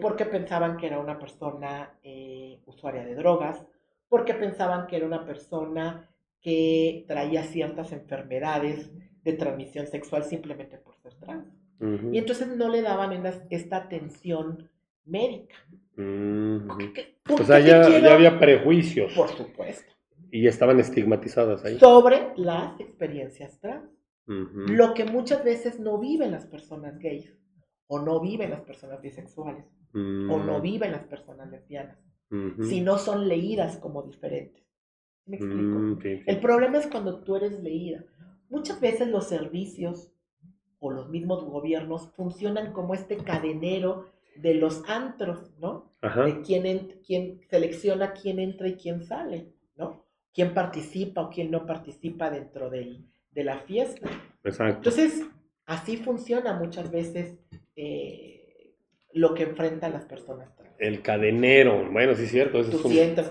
[SPEAKER 2] Porque pensaban que era una persona usuaria de drogas, porque pensaban que era una persona que traía ciertas enfermedades de transmisión sexual simplemente por ser trans. Y entonces no le daban esta atención médica.
[SPEAKER 1] O sea, ya había prejuicios.
[SPEAKER 2] Por supuesto.
[SPEAKER 1] Y estaban estigmatizadas ahí.
[SPEAKER 2] Sobre las experiencias trans. Lo que muchas veces no viven las personas gays, o no viven las personas bisexuales, o no viven las personas lesbianas, si no son leídas como diferentes. ¿Me explico? El problema es cuando tú eres leída. Muchas veces los servicios o los mismos gobiernos funcionan como este cadenero de los antros, ¿no? De quién selecciona quién entra y quién sale, ¿no? Quién participa o quién no participa dentro de la fiesta.
[SPEAKER 1] Exacto.
[SPEAKER 2] Entonces, así funciona muchas veces lo que enfrentan las personas trans.
[SPEAKER 1] El cadenero, bueno, sí es cierto. Eso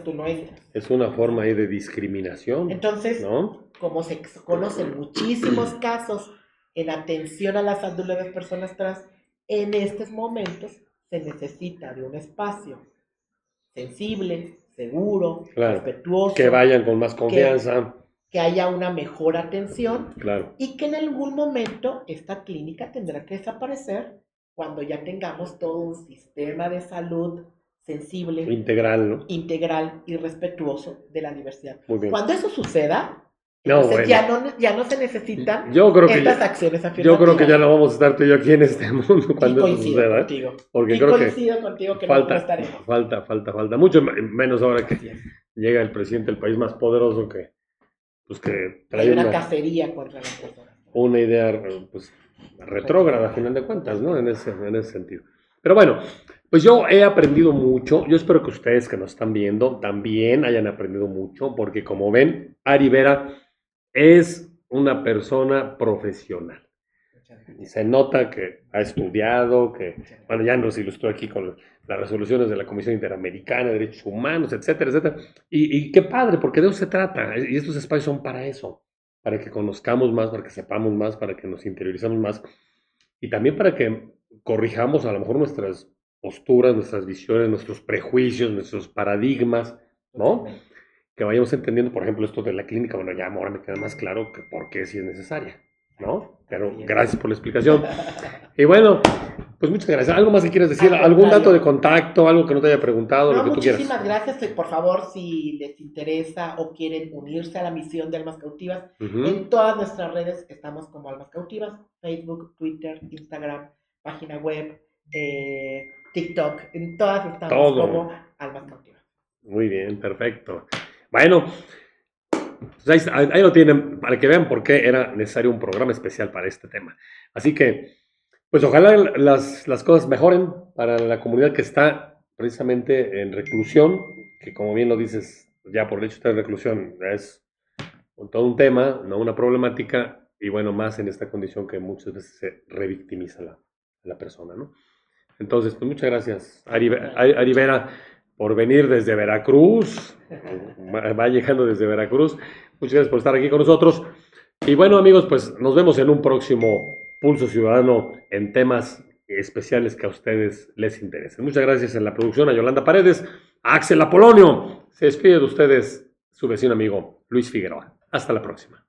[SPEAKER 2] tú no entras.
[SPEAKER 1] Es una forma ahí de discriminación.
[SPEAKER 2] Entonces, ¿no? Como se conocen muchísimos casos en atención a la salud de las personas trans, en estos momentos se necesita de un espacio sensible, seguro, respetuoso.
[SPEAKER 1] Que vayan con más confianza.
[SPEAKER 2] Que haya una mejor atención.
[SPEAKER 1] Claro.
[SPEAKER 2] Y que en algún momento esta clínica tendrá que desaparecer cuando ya tengamos todo un sistema de salud sensible,
[SPEAKER 1] integral, ¿no?
[SPEAKER 2] Integral y respetuoso de la diversidad.
[SPEAKER 1] Muy bien.
[SPEAKER 2] Cuando eso suceda, entonces ya no se necesitan estas acciones afirmativas.
[SPEAKER 1] Yo creo que ya no vamos a estar tú y yo aquí en este mundo cuando eso suceda.
[SPEAKER 2] Contigo.
[SPEAKER 1] Porque
[SPEAKER 2] coincido contigo que no estaremos.
[SPEAKER 1] Falta mucho, menos ahora que llega el presidente del país más poderoso que
[SPEAKER 2] trae una cacería contra las personas.
[SPEAKER 1] Una idea pues retrógrada a final de cuentas, ¿no? En ese sentido. Pero bueno, pues yo he aprendido mucho. Yo espero que ustedes que nos están viendo también hayan aprendido mucho, porque como ven, Ari Vera es una persona profesional.
[SPEAKER 2] Muchas gracias.
[SPEAKER 1] Y se nota que ha estudiado, que, bueno, ya nos ilustró aquí con las resoluciones de la Comisión Interamericana de Derechos Humanos, etcétera, etcétera. Y qué padre, porque de eso se trata. Y estos espacios son para eso, para que conozcamos más, para que sepamos más, para que nos interiorizamos más. Y también para que corrijamos a lo mejor nuestras posturas, nuestras visiones, nuestros prejuicios, nuestros paradigmas, ¿no? Que vayamos entendiendo, por ejemplo, esto de la clínica. Bueno, ya ahora me queda más claro que por qué sí es necesaria, ¿no? Pero gracias por la explicación. Y bueno, pues muchas gracias. ¿Algo más que quieras decir? ¿Algún dato de contacto? ¿Algo que no te haya preguntado?
[SPEAKER 2] No,
[SPEAKER 1] Lo que tú quieras.
[SPEAKER 2] muchísimas gracias. Por favor, si les interesa o quieren unirse a la misión de Almas Cautivas, en todas nuestras redes estamos como Almas Cautivas: Facebook, Twitter, Instagram, página web, TikTok. En todas estamos como Almas Cautivas.
[SPEAKER 1] Muy bien, perfecto. Bueno, pues ahí lo tienen, para que vean por qué era necesario un programa especial para este tema. Así que, pues ojalá las cosas mejoren para la comunidad que está precisamente en reclusión, que como bien lo dices, ya por el hecho de estar en reclusión es todo un tema, no una problemática, y bueno, más en esta condición que muchas veces se revictimiza la persona, ¿no? Entonces, pues muchas gracias, Ari Vera, por venir desde Veracruz. Va llegando desde Veracruz. Muchas gracias por estar aquí con nosotros. Y bueno, amigos, pues nos vemos en un próximo Pulso Ciudadano en temas especiales que a ustedes les interesen. Muchas gracias en la producción a Yolanda Paredes, a Axel Apolonio. Se despide de ustedes su vecino amigo Luis Figueroa. Hasta la próxima.